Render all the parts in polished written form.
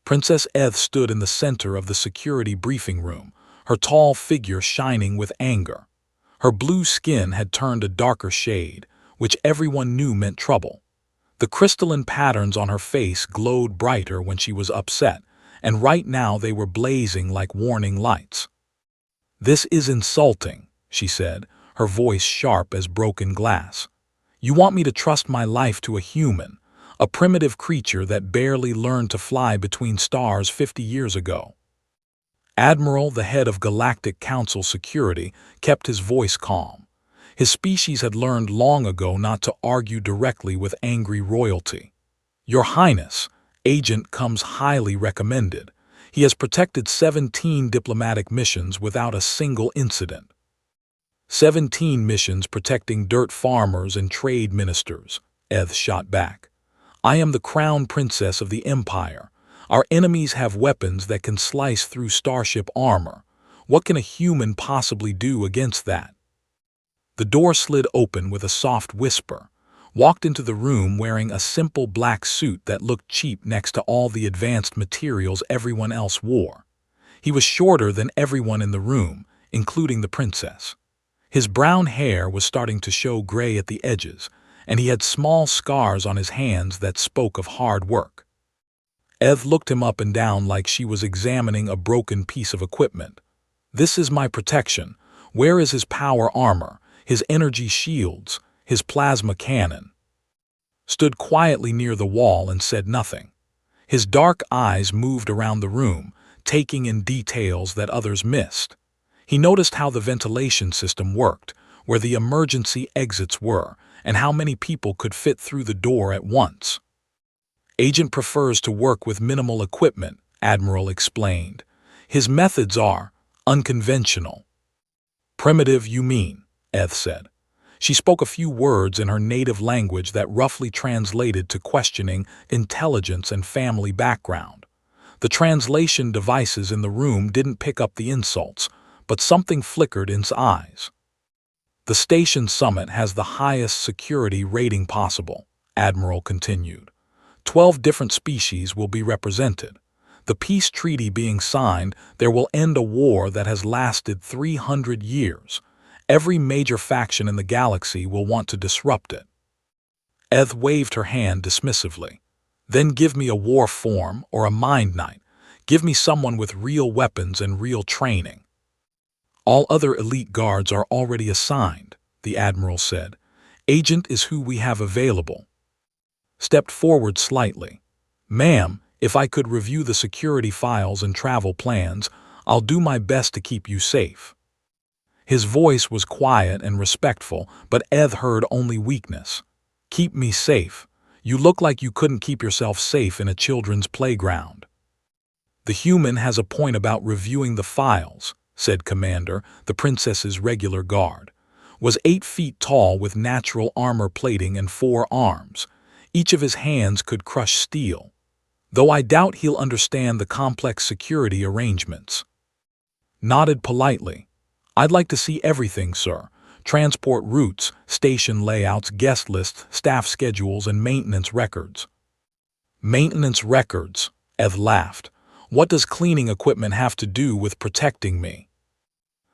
Princess Eth stood in the center of the security briefing room, her tall figure shining with anger. Her blue skin had turned a darker shade, which everyone knew meant trouble. The crystalline patterns on her face glowed brighter when she was upset, and right now they were blazing like warning lights. "This is insulting," she said, her voice sharp as broken glass. "You want me to trust my life to a human, a primitive creature that barely learned to fly between stars 50 years ago." Admiral, the head of Galactic Council Security, kept his voice calm. His species had learned long ago not to argue directly with angry royalty. "Your Highness, Agent comes highly recommended. He has protected 17 diplomatic missions without a single incident. 17 missions protecting dirt farmers and trade ministers," Eth shot back. "I am the crown princess of the Empire. Our enemies have weapons that can slice through starship armor. What can a human possibly do against that?" The door slid open with a soft whisper. Walked into the room wearing a simple black suit that looked cheap next to all the advanced materials everyone else wore. He was shorter than everyone in the room, including the princess. His brown hair was starting to show gray at the edges, and he had small scars on his hands that spoke of hard work. Eth looked him up and down like she was examining a broken piece of equipment. "This is my protection. Where is his power armor, his energy shields, his plasma cannon?" Stood quietly near the wall and said nothing. His dark eyes moved around the room, taking in details that others missed. He noticed how the ventilation system worked, where the emergency exits were, and how many people could fit through the door at once. "Agent prefers to work with minimal equipment," Admiral explained. "His methods are unconventional." "Primitive, you mean," Eth said. She spoke a few words in her native language that roughly translated to questioning intelligence and family background. The translation devices in the room didn't pick up the insults, but something flickered in his eyes. "The station summit has the highest security rating possible," Admiral continued. 12 different species will be represented. The peace treaty being signed, there will end a war that has lasted 300 years. Every major faction in the galaxy will want to disrupt it. Eth waved her hand dismissively. "Then give me a war form or a mind knight. Give me someone with real weapons and real training." "All other elite guards are already assigned," the Admiral said. "Agent is who we have available." Stepped forward slightly. "Ma'am, if I could review the security files and travel plans, I'll do my best to keep you safe." His voice was quiet and respectful, but Eth heard only weakness. "Keep me safe. You look like you couldn't keep yourself safe in a children's playground." "The human has a point about reviewing the files," said Commander, the princess's regular guard. "Was 8 feet tall with natural armor plating and 4 arms. Each of his hands could crush steel. Though I doubt he'll understand the complex security arrangements." Nodded politely. "I'd like to see everything, sir. Transport routes, station layouts, guest lists, staff schedules, and maintenance records." "Maintenance records," Eth laughed. "What does cleaning equipment have to do with protecting me?"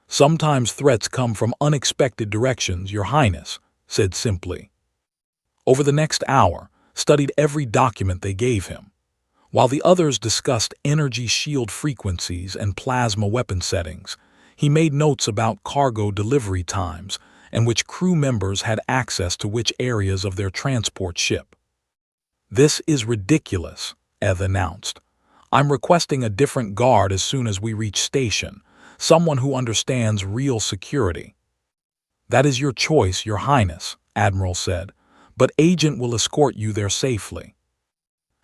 "Sometimes threats come from unexpected directions, Your Highness," said simply. Over the next hour, studied every document they gave him. While the others discussed energy shield frequencies and plasma weapon settings, he made notes about cargo delivery times and which crew members had access to which areas of their transport ship. "This is ridiculous," Eth announced. "I'm requesting a different guard as soon as we reach station, someone who understands real security." "That is your choice, Your Highness," Admiral said, "but Agent will escort you there safely."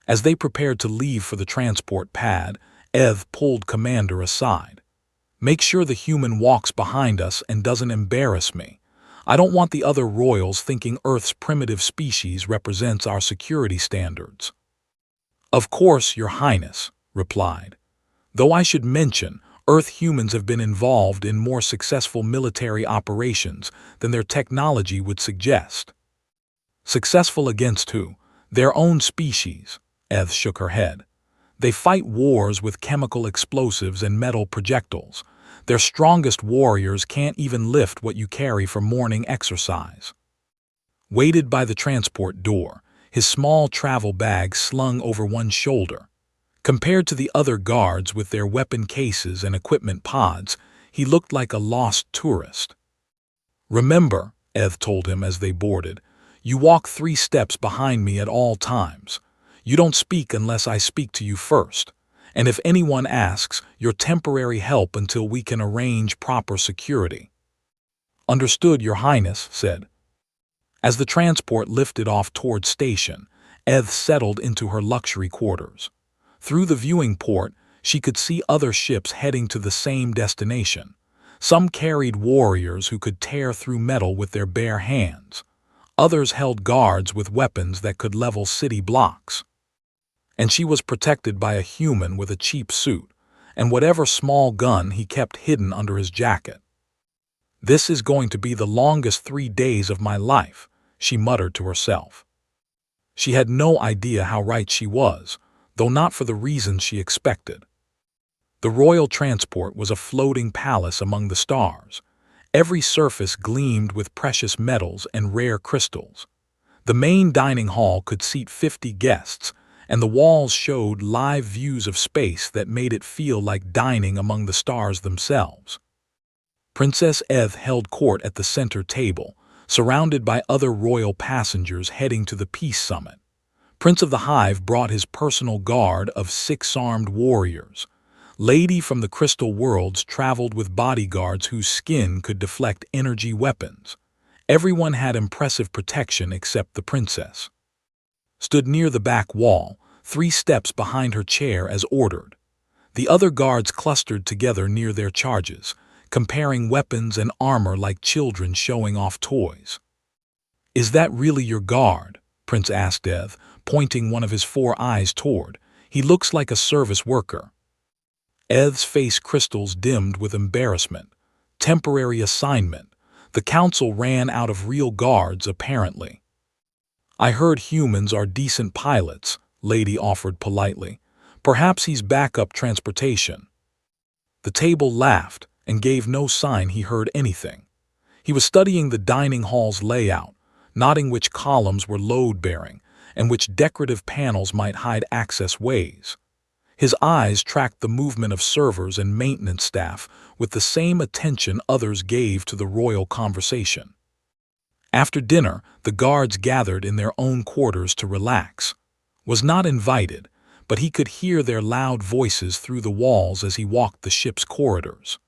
As they prepared to leave for the transport pad, Eth pulled Commander aside. "Make sure the human walks behind us and doesn't embarrass me. I don't want the other royals thinking Earth's primitive species represents our security standards." "Of course, Your Highness," replied. "Though I should mention, Earth humans have been involved in more successful military operations than their technology would suggest." "Successful against who? Their own species?" Eth shook her head. They fight wars with chemical explosives and metal projectiles. Their strongest warriors can't even lift what you carry for morning exercise. Waited by the transport door, his small travel bag slung over one shoulder. Compared to the other guards with their weapon cases and equipment pods, he looked like a lost tourist. "Remember," Eth told him as they boarded, "you walk 3 steps behind me at all times. You don't speak unless I speak to you first. And if anyone asks, you're temporary help until we can arrange proper security." "Understood, Your Highness," said. As the transport lifted off toward station, Eth settled into her luxury quarters. Through the viewing port, she could see other ships heading to the same destination. Some carried warriors who could tear through metal with their bare hands. Others held guards with weapons that could level city blocks. And she was protected by a human with a cheap suit, and whatever small gun he kept hidden under his jacket. "This is going to be the longest 3 days of my life," she muttered to herself. She had no idea how right she was, though not for the reasons she expected. The royal transport was a floating palace among the stars. Every surface gleamed with precious metals and rare crystals. The main dining hall could seat 50 guests, and the walls showed live views of space that made it feel like dining among the stars themselves. Princess Eth held court at the center table, surrounded by other royal passengers heading to the Peace Summit. Prince of the Hive brought his personal guard of 6-armed warriors. Lady from the Crystal Worlds traveled with bodyguards whose skin could deflect energy weapons. Everyone had impressive protection except the princess. Stood near the back wall, 3 steps behind her chair as ordered. The other guards clustered together near their charges, comparing weapons and armor like children showing off toys. "Is that really your guard?" Prince asked Eth, pointing one of his 4 eyes toward. "He looks like a service worker." Eth's face crystals dimmed with embarrassment. "Temporary assignment. The council ran out of real guards, apparently." "I heard humans are decent pilots," Lady offered politely. "Perhaps he's backup transportation." The table laughed and gave no sign he heard anything. He was studying the dining hall's layout, noting which columns were load-bearing and which decorative panels might hide access ways. His eyes tracked the movement of servers and maintenance staff with the same attention others gave to the royal conversation. After dinner, the guards gathered in their own quarters to relax. Was not invited, but he could hear their loud voices through the walls as he walked the ship's corridors.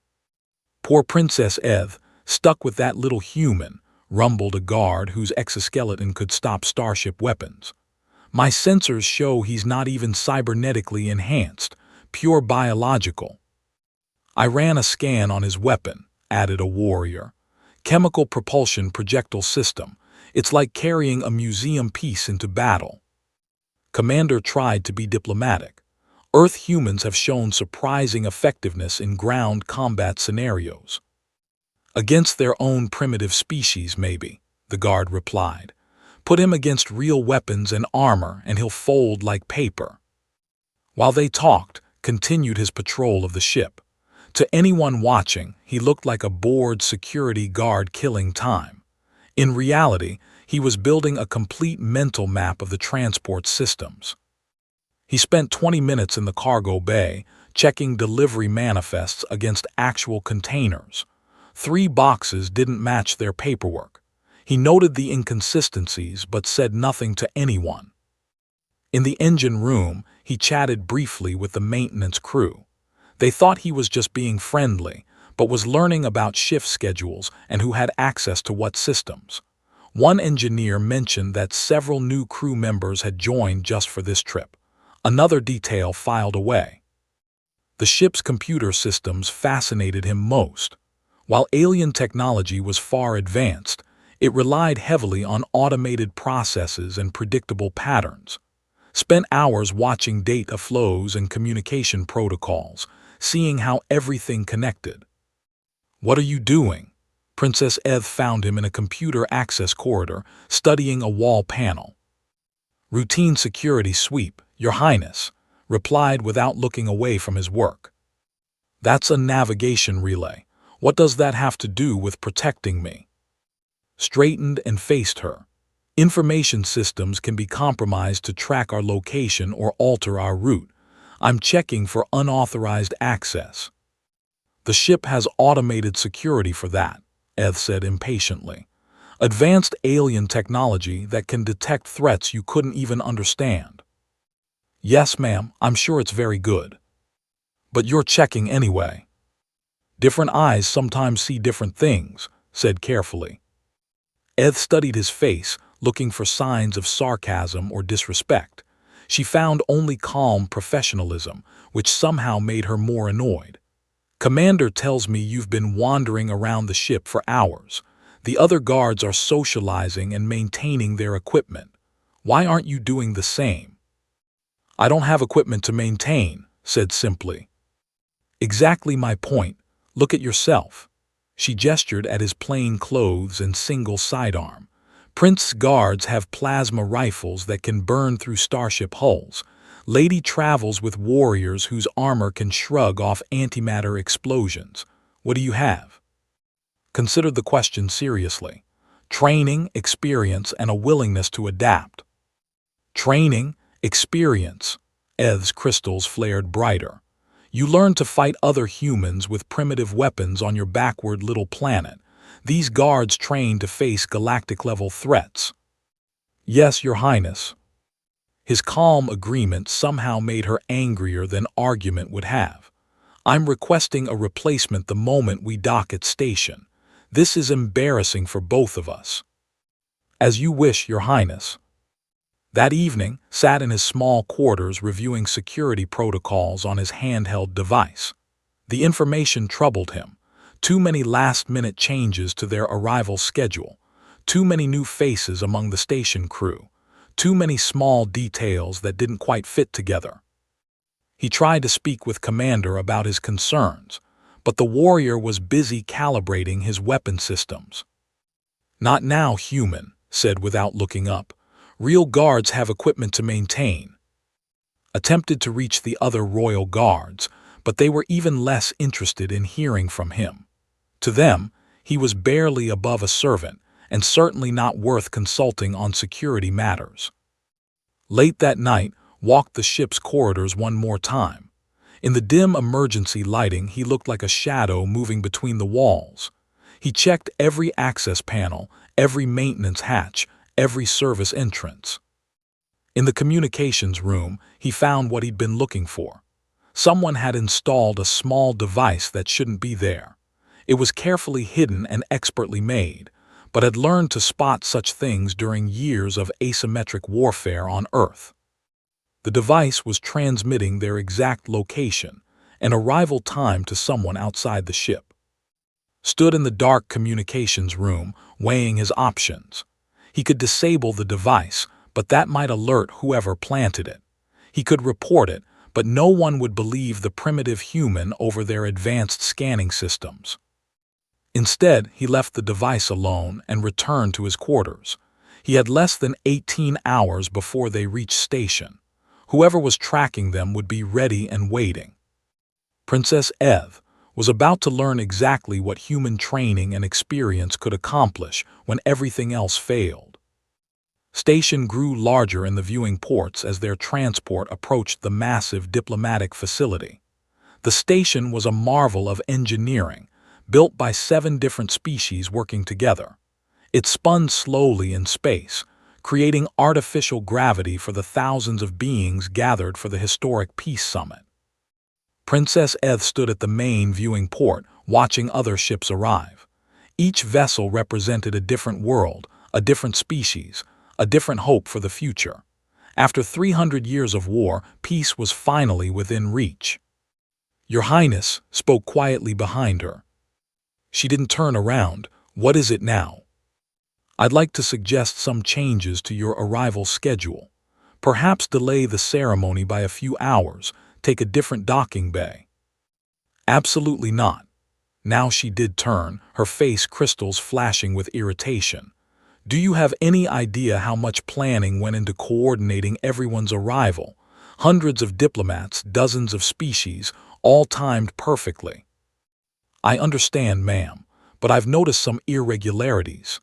"Poor Princess Eth, stuck with that little human," rumbled a guard whose exoskeleton could stop starship weapons. "My sensors show he's not even cybernetically enhanced, pure biological." "I ran a scan on his weapon," added a warrior. "Chemical propulsion projectile system. It's like carrying a museum piece into battle." Commander tried to be diplomatic. "Earth humans have shown surprising effectiveness in ground combat scenarios." "Against their own primitive species, maybe," the guard replied. "Put him against real weapons and armor and he'll fold like paper." While they talked, continued his patrol of the ship. To anyone watching, he looked like a bored security guard killing time. In reality, he was building a complete mental map of the transport systems. He spent 20 minutes in the cargo bay, checking delivery manifests against actual containers. 3 boxes didn't match their paperwork. He noted the inconsistencies but said nothing to anyone. In the engine room, he chatted briefly with the maintenance crew. They thought he was just being friendly, but was learning about shift schedules and who had access to what systems. One engineer mentioned that several new crew members had joined just for this trip. Another detail filed away. The ship's computer systems fascinated him most. While alien technology was far advanced, it relied heavily on automated processes and predictable patterns. Spent hours watching data flows and communication protocols, seeing how everything connected. "What are you doing?" Princess Eth found him in a computer access corridor, studying a wall panel. "Routine security sweep, Your Highness," replied without looking away from his work. That's a navigation relay. What does that have to do with protecting me? Straightened and faced her. Information systems can be compromised to track our location or alter our route. I'm checking for unauthorized access. The ship has automated security for that, Eth said impatiently. Advanced alien technology that can detect threats you couldn't even understand. Yes, ma'am, I'm sure it's very good. But you're checking anyway. Different eyes sometimes see different things, said carefully. Eth studied his face, looking for signs of sarcasm or disrespect. She found only calm professionalism, which somehow made her more annoyed. Commander tells me you've been wandering around the ship for hours. The other guards are socializing and maintaining their equipment. Why aren't you doing the same? I don't have equipment to maintain, said simply. Exactly my point. Look at yourself. She gestured at his plain clothes and single sidearm. Prince's guards have plasma rifles that can burn through starship hulls. Lady travels with warriors whose armor can shrug off antimatter explosions. What do you have? Consider the question seriously. Training, experience, and a willingness to adapt. Training, experience. Eth's crystals flared brighter. You learn to fight other humans with primitive weapons on your backward little planet. These guards train to face galactic-level threats. Yes, Your Highness. His calm agreement somehow made her angrier than argument would have. I'm requesting a replacement the moment we dock at station. This is embarrassing for both of us. As you wish, Your Highness. That evening, sat in his small quarters reviewing security protocols on his handheld device. The information troubled him. Too many last-minute changes to their arrival schedule. Too many new faces among the station crew. Too many small details that didn't quite fit together. He tried to speak with Commander about his concerns, but the warrior was busy calibrating his weapon systems. Not now, human, said without looking up. Real guards have equipment to maintain. Attempted to reach the other royal guards, but they were even less interested in hearing from him. To them, he was barely above a servant, and certainly not worth consulting on security matters. Late that night, walked the ship's corridors one more time. In the dim emergency lighting, he looked like a shadow moving between the walls. He checked every access panel, every maintenance hatch, every service entrance. In the communications room, he found what he'd been looking for. Someone had installed a small device that shouldn't be there. It was carefully hidden and expertly made, but had learned to spot such things during years of asymmetric warfare on Earth. The device was transmitting their exact location and arrival time to someone outside the ship. Stood in the dark communications room, weighing his options. He could disable the device, but that might alert whoever planted it. He could report it, but no one would believe the primitive human over their advanced scanning systems. Instead, he left the device alone and returned to his quarters. He had less than 18 hours before they reached station. Whoever was tracking them would be ready and waiting. Princess Eth was about to learn exactly what human training and experience could accomplish when everything else failed. Station grew larger in the viewing ports as their transport approached the massive diplomatic facility. The station was a marvel of engineering, built by 7 different species working together. It spun slowly in space, creating artificial gravity for the thousands of beings gathered for the historic Peace Summit. Princess Eth stood at the main viewing port, watching other ships arrive. Each vessel represented a different world, a different species, a different hope for the future. After 300 years of war, peace was finally within reach. Your Highness spoke quietly behind her. She didn't turn around. What is it now? I'd like to suggest some changes to your arrival schedule. Perhaps delay the ceremony by a few hours, take a different docking bay. Absolutely not. Now she did turn, her face crystals flashing with irritation. Do you have any idea how much planning went into coordinating everyone's arrival? Hundreds of diplomats, dozens of species, all timed perfectly. I understand, ma'am, but I've noticed some irregularities.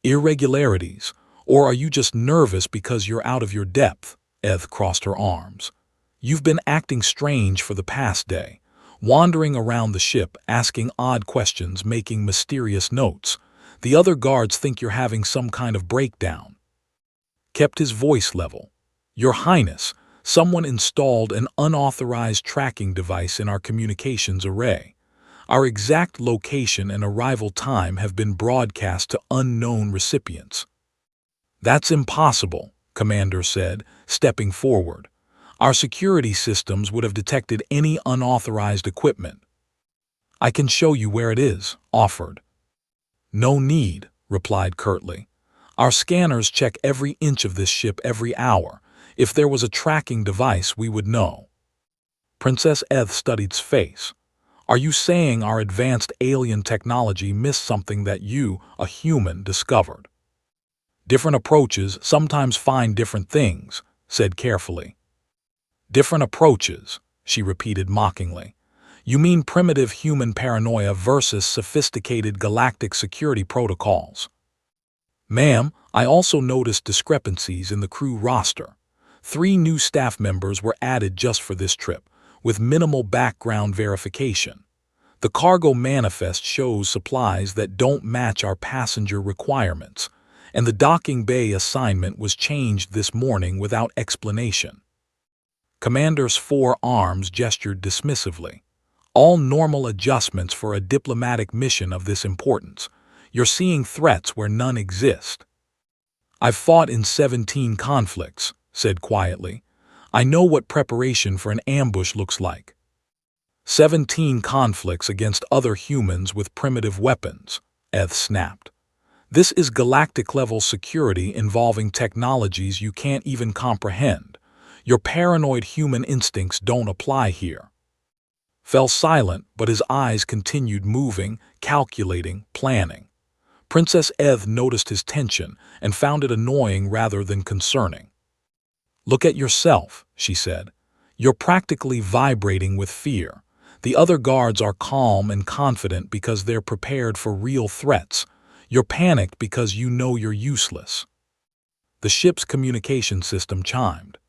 Irregularities? Or are you just nervous because you're out of your depth? Eth crossed her arms. You've been acting strange for the past day, wandering around the ship, asking odd questions, making mysterious notes. The other guards think you're having some kind of breakdown. Kept his voice level. Your Highness, someone installed an unauthorized tracking device in our communications array. Our exact location and arrival time have been broadcast to unknown recipients. That's impossible, Commander said, stepping forward. Our security systems would have detected any unauthorized equipment. I can show you where it is, offered. No need, replied curtly. Our scanners check every inch of this ship every hour. If there was a tracking device, we would know. Princess Eth studied his face. Are you saying our advanced alien technology missed something that you, a human, discovered? Different approaches sometimes find different things, said carefully. Different approaches, she repeated mockingly. You mean primitive human paranoia versus sophisticated galactic security protocols? Ma'am, I also noticed discrepancies in the crew roster. 3 new staff members were added just for this trip, with minimal background verification. The cargo manifest shows supplies that don't match our passenger requirements, and the docking bay assignment was changed this morning without explanation. Commander's 4 arms gestured dismissively. All normal adjustments for a diplomatic mission of this importance. You're seeing threats where none exist. I've fought in 17 conflicts, said quietly. I know what preparation for an ambush looks like. 17 conflicts against other humans with primitive weapons, Eth snapped. This is galactic-level security involving technologies you can't even comprehend. Your paranoid human instincts don't apply here. Fell silent, but his eyes continued moving, calculating, planning. Princess Eth noticed his tension and found it annoying rather than concerning. Look at yourself, she said. You're practically vibrating with fear. The other guards are calm and confident because they're prepared for real threats. You're panicked because you know you're useless. The ship's communication system chimed.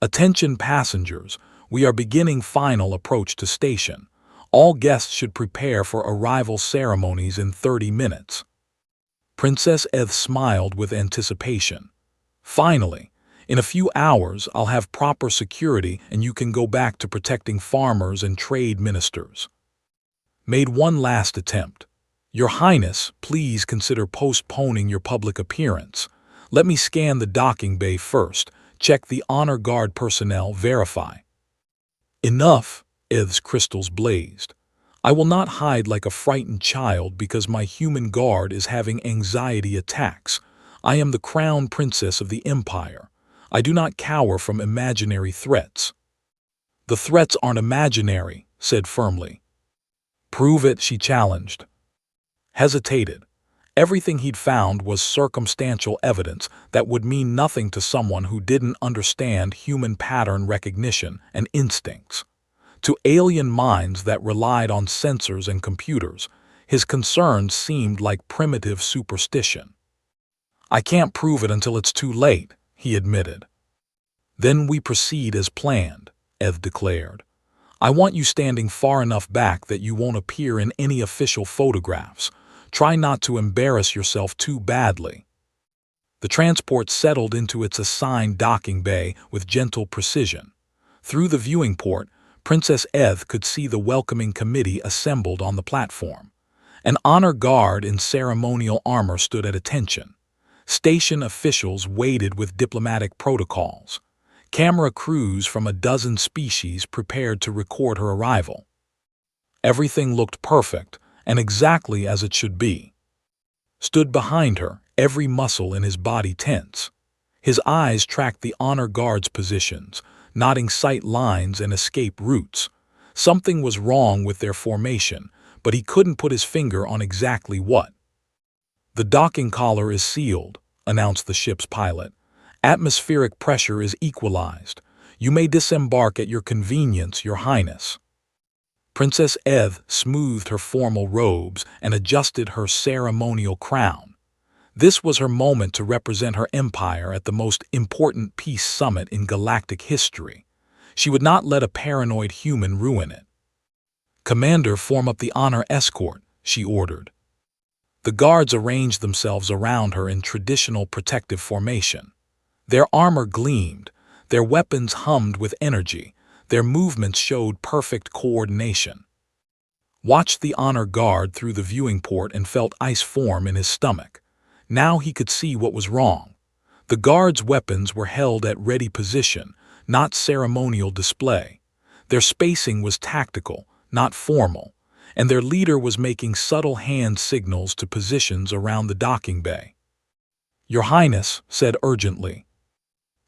Attention passengers, we are beginning final approach to station. All guests should prepare for arrival ceremonies in 30 minutes. Princess Eth smiled with anticipation. Finally, in a few hours I'll have proper security and you can go back to protecting farmers and trade ministers. Made one last attempt. Your Highness, please consider postponing your public appearance. Let me scan the docking bay first, check the honor guard personnel, verify. Enough, Eth's crystals blazed. I will not hide like a frightened child because my human guard is having anxiety attacks. I am the crown princess of the empire. I do not cower from imaginary threats. The threats aren't imaginary, said firmly. Prove it, she challenged. Hesitated. Everything he'd found was circumstantial evidence that would mean nothing to someone who didn't understand human pattern recognition and instincts. To alien minds that relied on sensors and computers, his concerns seemed like primitive superstition. I can't prove it until it's too late, he admitted. Then we proceed as planned, Eth declared. I want you standing far enough back that you won't appear in any official photographs. Try not to embarrass yourself too badly. The transport settled into its assigned docking bay with gentle precision. Through the viewing port, Princess Eth could see the welcoming committee assembled on the platform. An honor guard in ceremonial armor stood at attention. Station officials waited with diplomatic protocols. Camera crews from a dozen species prepared to record her arrival. Everything looked perfect and exactly as it should be. Stood behind her, every muscle in his body tense. His eyes tracked the honor guard's positions, noting sight lines and escape routes. Something was wrong with their formation, but he couldn't put his finger on exactly what. The docking collar is sealed, announced the ship's pilot. Atmospheric pressure is equalized. You may disembark at your convenience, Your Highness." Princess Eth smoothed her formal robes and adjusted her ceremonial crown. This was her moment to represent her empire at the most important peace summit in galactic history. She would not let a paranoid human ruin it. "Commander, form up the honor escort," she ordered. The guards arranged themselves around her in traditional protective formation. Their armor gleamed, their weapons hummed with energy, their movements showed perfect coordination. Watched the honor guard through the viewing port and felt ice form in his stomach. Now he could see what was wrong. The guards' weapons were held at ready position, not ceremonial display. Their spacing was tactical, not formal, and their leader was making subtle hand signals to positions around the docking bay. "Your Highness," said urgently.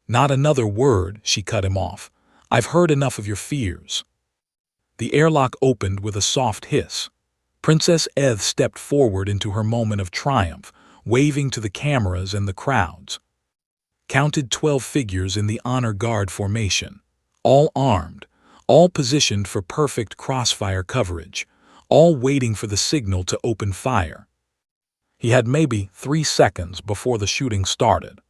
"Not another word," she cut him off. "I've heard enough of your fears." The airlock opened with a soft hiss. Princess Eth stepped forward into her moment of triumph, waving to the cameras and the crowds. Counted 12 figures in the honor guard formation, all armed, all positioned for perfect crossfire coverage, all waiting for the signal to open fire. He had maybe 3 seconds before the shooting started.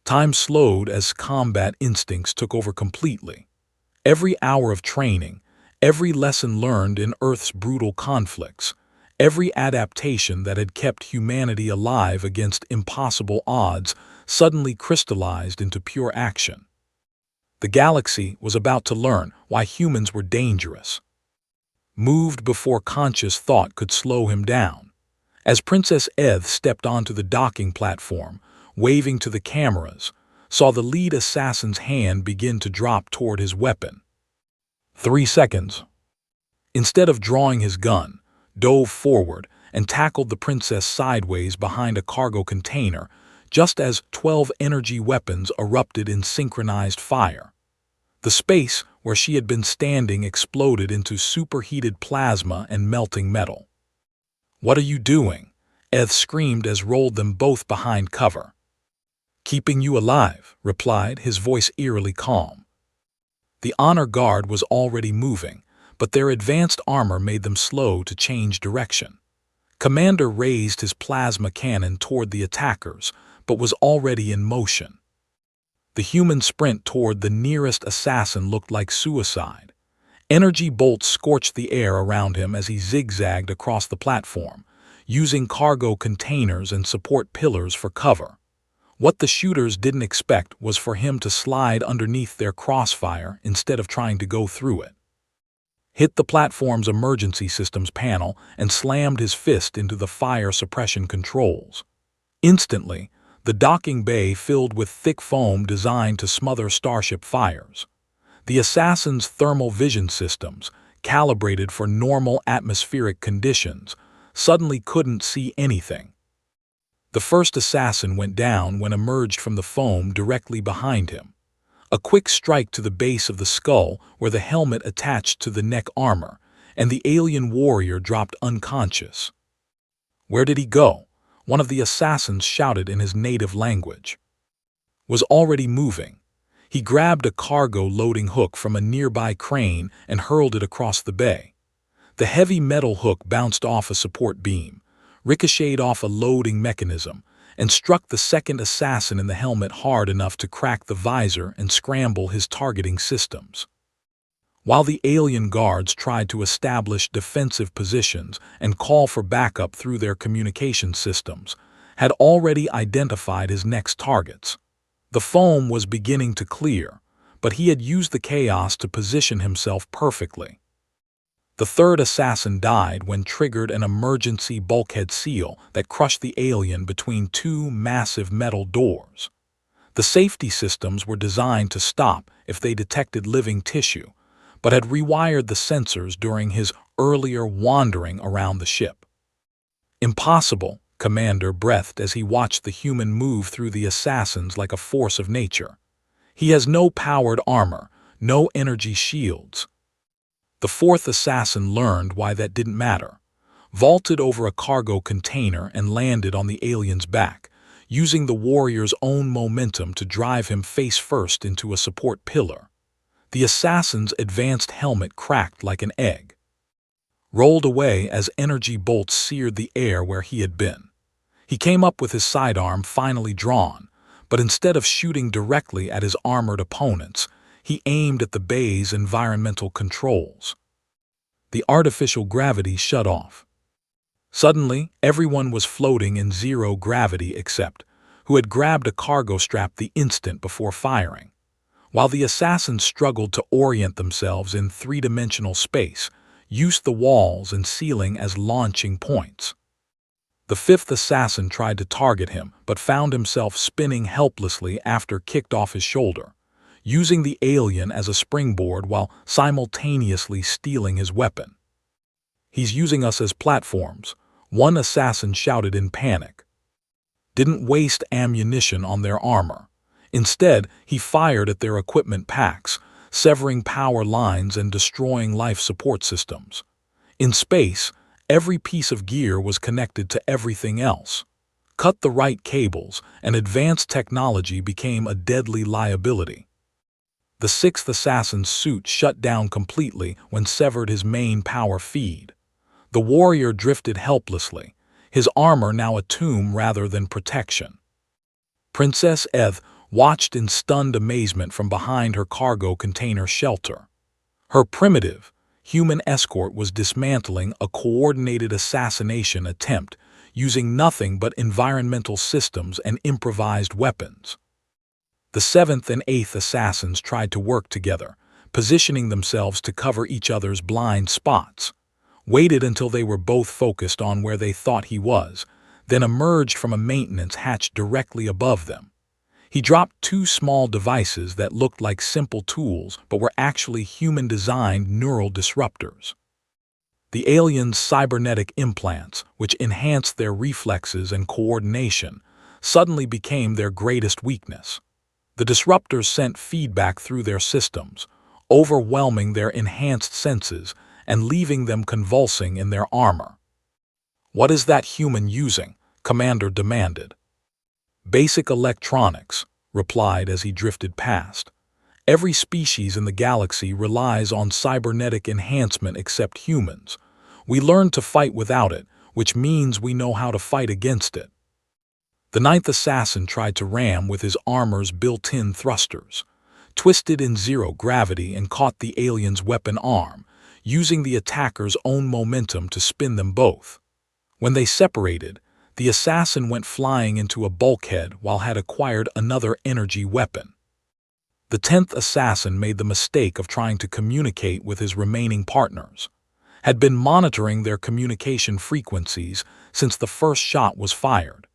Time slowed as combat instincts took over completely. Every hour of training, every lesson learned in Earth's brutal conflicts, every adaptation that had kept humanity alive against impossible odds suddenly crystallized into pure action. The galaxy was about to learn why humans were dangerous. Moved before conscious thought could slow him down. As Princess Eth stepped onto the docking platform, waving to the cameras, saw the lead assassin's hand begin to drop toward his weapon. 3 seconds. Instead of drawing his gun, dove forward and tackled the princess sideways behind a cargo container, just as 12 energy weapons erupted in synchronized fire. The space where she had been standing exploded into superheated plasma and melting metal. "What are you doing?" Eth screamed as rolled them both behind cover. "Keeping you alive," replied, his voice eerily calm. The honor guard was already moving, but their advanced armor made them slow to change direction. Commander raised his plasma cannon toward the attackers, but was already in motion. The human sprint toward the nearest assassin looked like suicide. Energy bolts scorched the air around him as he zigzagged across the platform, using cargo containers and support pillars for cover. What the shooters didn't expect was for him to slide underneath their crossfire instead of trying to go through it. Hit the platform's emergency systems panel and slammed his fist into the fire suppression controls. Instantly, the docking bay filled with thick foam designed to smother starship fires. The assassin's thermal vision systems, calibrated for normal atmospheric conditions, suddenly couldn't see anything. The first assassin went down when emerged from the foam directly behind him. A quick strike to the base of the skull where the helmet attached to the neck armor, and the alien warrior dropped unconscious. "Where did he go?" one of the assassins shouted in his native language. "Was already moving." He grabbed a cargo loading hook from a nearby crane and hurled it across the bay. The heavy metal hook bounced off a support beam, ricocheted off a loading mechanism, and struck the second assassin in the helmet hard enough to crack the visor and scramble his targeting systems. While the alien guards tried to establish defensive positions and call for backup through their communication systems, had already identified his next targets. The foam was beginning to clear, but he had used the chaos to position himself perfectly. The third assassin died when triggered an emergency bulkhead seal that crushed the alien between 2 massive metal doors. The safety systems were designed to stop if they detected living tissue, but had rewired the sensors during his earlier wandering around the ship. "Impossible," Commander breathed as he watched the human move through the assassins like a force of nature. "He has no powered armor, no energy shields." The fourth assassin learned why that didn't matter. Vaulted over a cargo container and landed on the alien's back, using the warrior's own momentum to drive him face first into a support pillar. The assassin's advanced helmet cracked like an egg, rolled away as energy bolts seared the air where he had been. He came up with his sidearm finally drawn, but instead of shooting directly at his armored opponents, he aimed at the bay's environmental controls. The artificial gravity shut off. Suddenly, everyone was floating in zero gravity except who had grabbed a cargo strap the instant before firing. While the assassins struggled to orient themselves in three-dimensional space, used the walls and ceiling as launching points. The fifth assassin tried to target him, but found himself spinning helplessly after kicked off his shoulder, using the alien as a springboard while simultaneously stealing his weapon. "He's using us as platforms," one assassin shouted in panic. Didn't waste ammunition on their armor. Instead, he fired at their equipment packs, severing power lines and destroying life support systems. In space, every piece of gear was connected to everything else. Cut the right cables, and advanced technology became a deadly liability. The sixth assassin's suit shut down completely when severed his main power feed. The warrior drifted helplessly, his armor now a tomb rather than protection. Princess Eth watched in stunned amazement from behind her cargo container shelter. Her primitive, human escort was dismantling a coordinated assassination attempt using nothing but environmental systems and improvised weapons. The seventh and eighth assassins tried to work together, positioning themselves to cover each other's blind spots, waited until they were both focused on where they thought he was, then emerged from a maintenance hatch directly above them. He dropped two small devices that looked like simple tools but were actually human-designed neural disruptors. The aliens' cybernetic implants, which enhanced their reflexes and coordination, suddenly became their greatest weakness. The disruptors sent feedback through their systems, overwhelming their enhanced senses and leaving them convulsing in their armor. "What is that human using?" Commander demanded. "Basic electronics," replied as he drifted past. "Every species in the galaxy relies on cybernetic enhancement except humans. We learned to fight without it, which means we know how to fight against it." The ninth assassin tried to ram with his armor's built-in thrusters, twisted in zero gravity and caught the alien's weapon arm, using the attacker's own momentum to spin them both. When they separated, the assassin went flying into a bulkhead while had acquired another energy weapon. The 10th assassin made the mistake of trying to communicate with his remaining partners, had been monitoring their communication frequencies since the first shot was fired.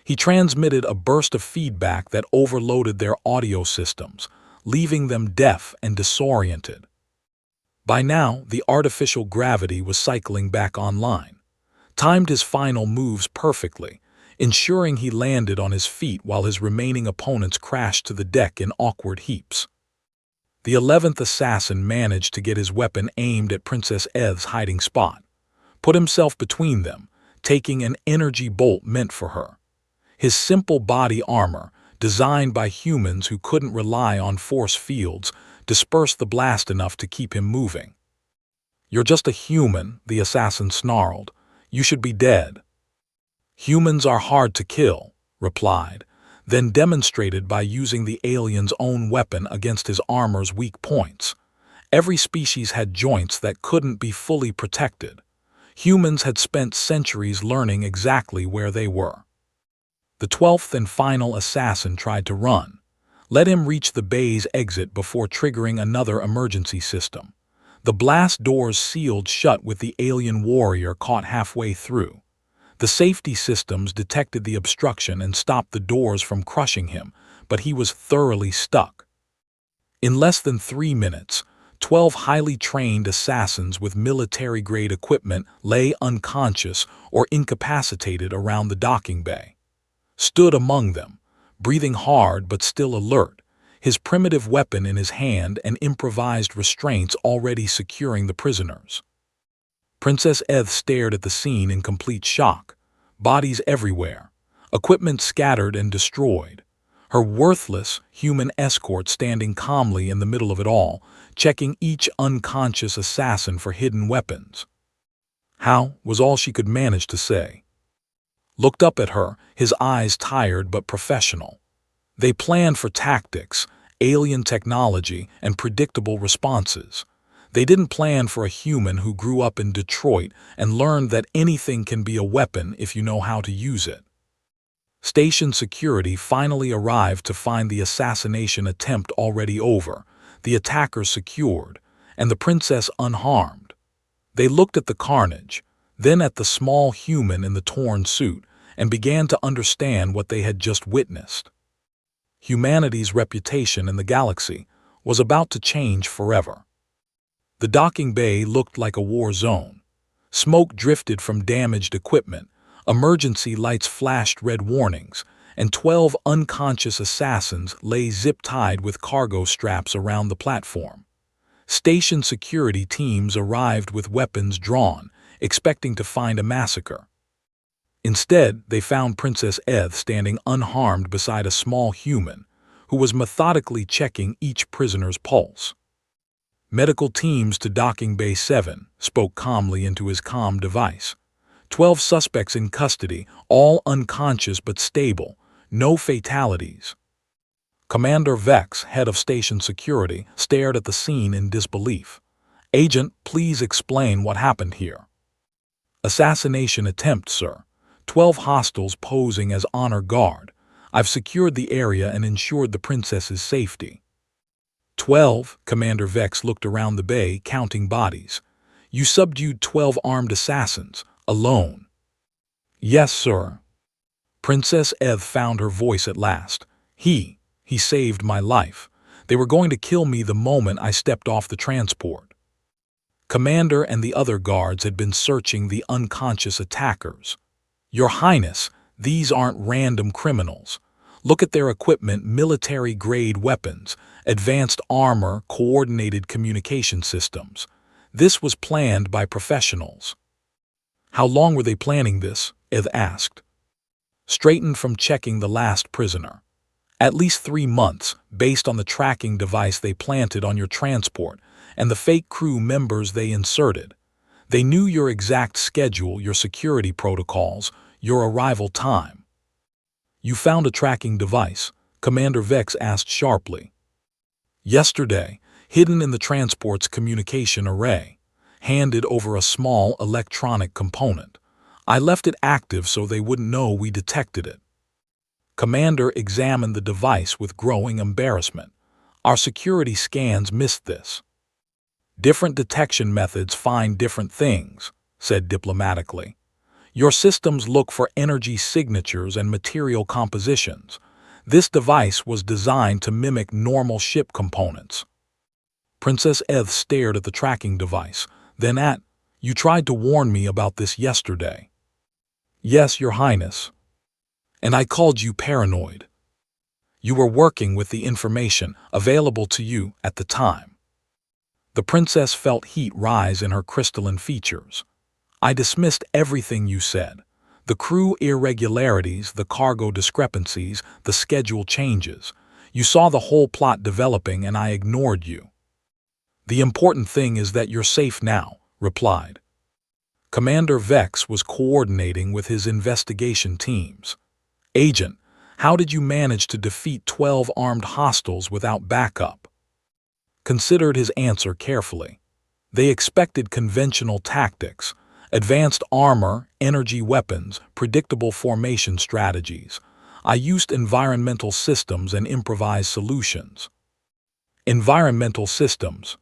He transmitted a burst of feedback that overloaded their audio systems, leaving them deaf and disoriented. By now, the artificial gravity was cycling back online, timed his final moves perfectly, ensuring he landed on his feet while his remaining opponents crashed to the deck in awkward heaps. The 11th assassin managed to get his weapon aimed at Princess Eth's hiding spot, put himself between them, taking an energy bolt meant for her. His simple body armor, designed by humans who couldn't rely on force fields, dispersed the blast enough to keep him moving. "You're just a human," the assassin snarled. "You should be dead." "Humans are hard to kill," replied, then demonstrated by using the alien's own weapon against his armor's weak points. Every species had joints that couldn't be fully protected. Humans had spent centuries learning exactly where they were. The 12th and final assassin tried to run. Let him reach the bay's exit before triggering another emergency system. The blast doors sealed shut with the alien warrior caught halfway through. The safety systems detected the obstruction and stopped the doors from crushing him, but he was thoroughly stuck. In less than 3 minutes, 12 highly trained assassins with military-grade equipment lay unconscious or incapacitated around the docking bay. Stood among them, breathing hard but still alert, his primitive weapon in his hand and improvised restraints already securing the prisoners. Princess Eth stared at the scene in complete shock. Bodies everywhere, equipment scattered and destroyed. Her worthless human escort standing calmly in the middle of it all, checking each unconscious assassin for hidden weapons. "How?" was all she could manage to say. Looked up at her, his eyes tired but professional. They planned for tactics, alien technology, and predictable responses. They didn't plan for a human who grew up in Detroit and learned that anything can be a weapon if you know how to use it. Station security finally arrived to find the assassination attempt already over, the attackers secured, and the princess unharmed. They looked at the carnage, then at the small human in the torn suit, and began to understand what they had just witnessed. Humanity's reputation in the galaxy was about to change forever. The docking bay looked like a war zone. Smoke drifted from damaged equipment, emergency lights flashed red warnings, and 12 unconscious assassins lay zip-tied with cargo straps around the platform. Station security teams arrived with weapons drawn, expecting to find a massacre. Instead, they found Princess Eth standing unharmed beside a small human, who was methodically checking each prisoner's pulse. "Medical teams to Docking Bay 7, spoke calmly into his comm device. 12 suspects in custody, all unconscious but stable, no fatalities. Commander Vex, head of station security, stared at the scene in disbelief. "Agent, please explain what happened here." "Assassination attempt, sir. 12 hostiles posing as honor guard. I've secured the area and ensured the princess's safety." 12, Commander Vex looked around the bay, counting bodies. "You subdued 12 armed assassins, alone." "Yes, sir." Princess Eth found her voice at last. He saved my life. They were going to kill me the moment I stepped off the transport." Commander and the other guards had been searching the unconscious attackers. "Your Highness, these aren't random criminals. Look at their equipment: military-grade weapons, advanced armor, coordinated communication systems. This was planned by professionals." "How long were they planning this?" Eth asked. "Straightened from checking the last prisoner. At least 3 months, based on the tracking device they planted on your transport and the fake crew members they inserted. They knew your exact schedule, your security protocols, your arrival time." "You found a tracking device?" Commander Vex asked sharply. "Yesterday, hidden in the transport's communication array, handed over a small electronic component. I left it active so they wouldn't know we detected it." Commander examined the device with growing embarrassment. "Our security scans missed this." "Different detection methods find different things," said diplomatically. "Your systems look for energy signatures and material compositions. This device was designed to mimic normal ship components." Princess Eth stared at the tracking device, then at, "You tried to warn me about this yesterday." "Yes, Your Highness. And I called you paranoid. You were working with the information available to you at the time." The princess felt heat rise in her crystalline features. "I dismissed everything you said. The crew irregularities, the cargo discrepancies, the schedule changes. You saw the whole plot developing and I ignored you." "The important thing is that you're safe now," replied. Commander Vex was coordinating with his investigation teams. "Agent, how did you manage to defeat 12 armed hostiles without backup?" Considered his answer carefully. They expected conventional tactics, advanced armor, energy weapons, predictable formation strategies. I used environmental systems and improvised solutions. Environmental systems.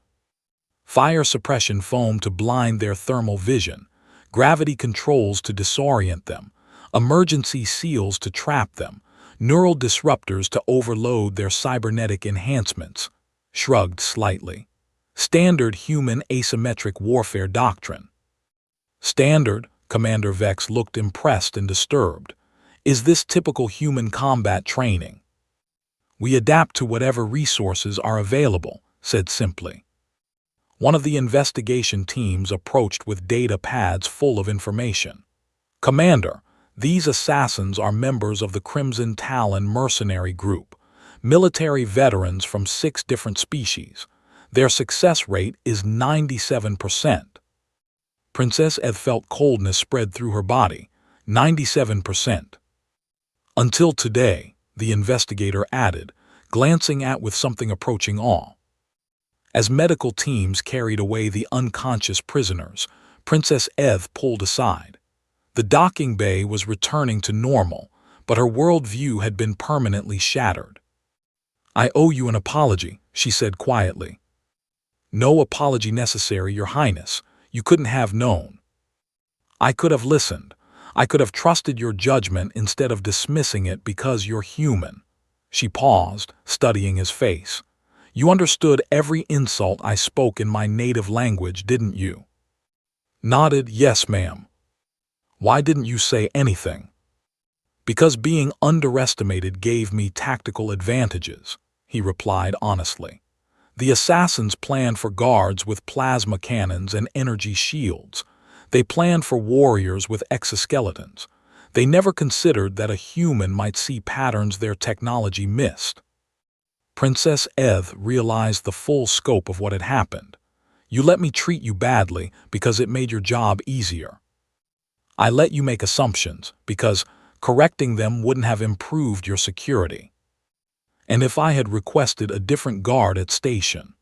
Fire suppression foam to blind their thermal vision, gravity controls to disorient them, emergency seals to trap them, neural disruptors to overload their cybernetic enhancements. Shrugged slightly. Standard human asymmetric warfare doctrine. Standard, Commander Vex looked impressed and disturbed. Is this typical human combat training? We adapt to whatever resources are available, said simply. One of the investigation teams approached with data pads full of information. Commander, these assassins are members of the Crimson Talon mercenary group, military veterans from 6 different species. Their success rate is 97%. Princess Eth felt coldness spread through her body. 97%. Until today, the investigator added, glancing at with something approaching awe. As medical teams carried away the unconscious prisoners, Princess Eth pulled aside. The docking bay was returning to normal, but her worldview had been permanently shattered. "I owe you an apology," she said quietly. "No apology necessary, Your Highness. You couldn't have known. I could have listened. I could have trusted your judgment instead of dismissing it because you're human." She paused, studying his face. "You understood every insult I spoke in my native language, didn't you?" Nodded, "Yes, ma'am." "Why didn't you say anything?" "Because being underestimated gave me tactical advantages," he replied honestly. "The assassins planned for guards with plasma cannons and energy shields. They planned for warriors with exoskeletons. They never considered that a human might see patterns their technology missed." Princess Eth realized the full scope of what had happened. "You let me treat you badly because it made your job easier. I let you make assumptions because correcting them wouldn't have improved your security. And if I had requested a different guard at station?"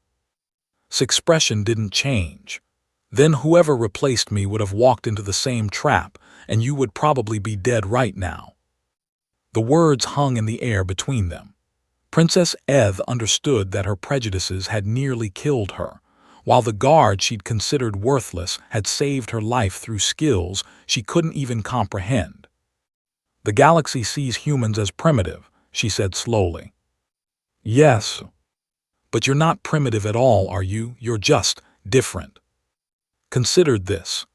His expression didn't change. "Then whoever replaced me would have walked into the same trap, and you would probably be dead right now." The words hung in the air between them. Princess Eth understood that her prejudices had nearly killed her, while the guard she'd considered worthless had saved her life through skills she couldn't even comprehend. "The galaxy sees humans as primitive," she said slowly. "Yes. But you're not primitive at all, are you? You're just different. Consider this.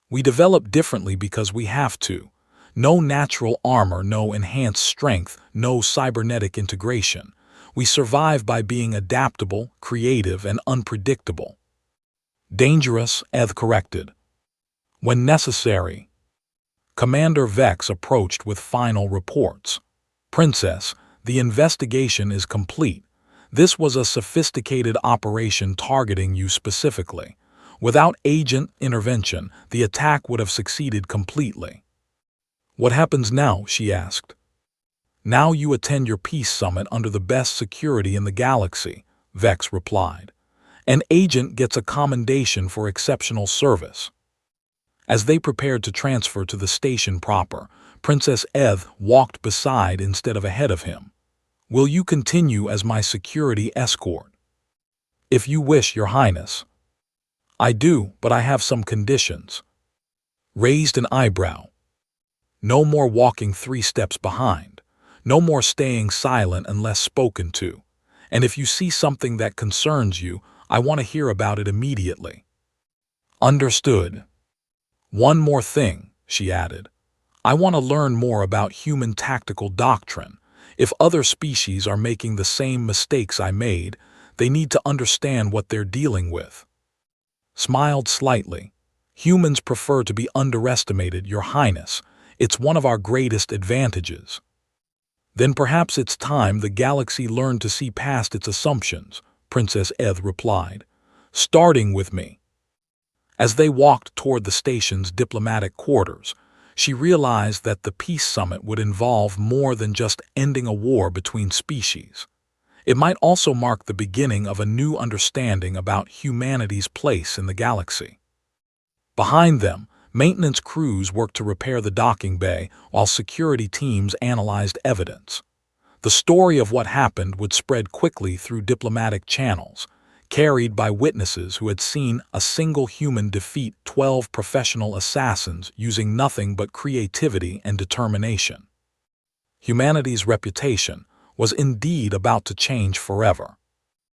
We develop differently because we have to. No natural armor, no enhanced strength, no cybernetic integration. We survive by being adaptable, creative, and unpredictable." "Dangerous," Eth corrected. "When necessary." Commander Vex approached with final reports. "Princess, the investigation is complete. This was a sophisticated operation targeting you specifically. Without agent intervention, the attack would have succeeded completely." "What happens now?" she asked. "Now you attend your peace summit under the best security in the galaxy," Vex replied. "An agent gets a commendation for exceptional service." As they prepared to transfer to the station proper, Princess Eth walked beside instead of ahead of him. "Will you continue as my security escort?" "If you wish, Your Highness." "I do, but I have some conditions." Raised an eyebrow. "No more walking 3 steps behind. No more staying silent unless spoken to. And if you see something that concerns you, I want to hear about it immediately." "Understood." "One more thing," she added. "I want to learn more about human tactical doctrine. If other species are making the same mistakes I made, they need to understand what they're dealing with." Smiled slightly. "Humans prefer to be underestimated, Your Highness. It's one of our greatest advantages." "Then perhaps it's time the galaxy learned to see past its assumptions," Princess Eth replied. "Starting with me." As they walked toward the station's diplomatic quarters, she realized that the peace summit would involve more than just ending a war between species. It might also mark the beginning of a new understanding about humanity's place in the galaxy. Behind them, maintenance crews worked to repair the docking bay while security teams analyzed evidence. The story of what happened would spread quickly through diplomatic channels, carried by witnesses who had seen a single human defeat 12 professional assassins using nothing but creativity and determination. Humanity's reputation was indeed about to change forever.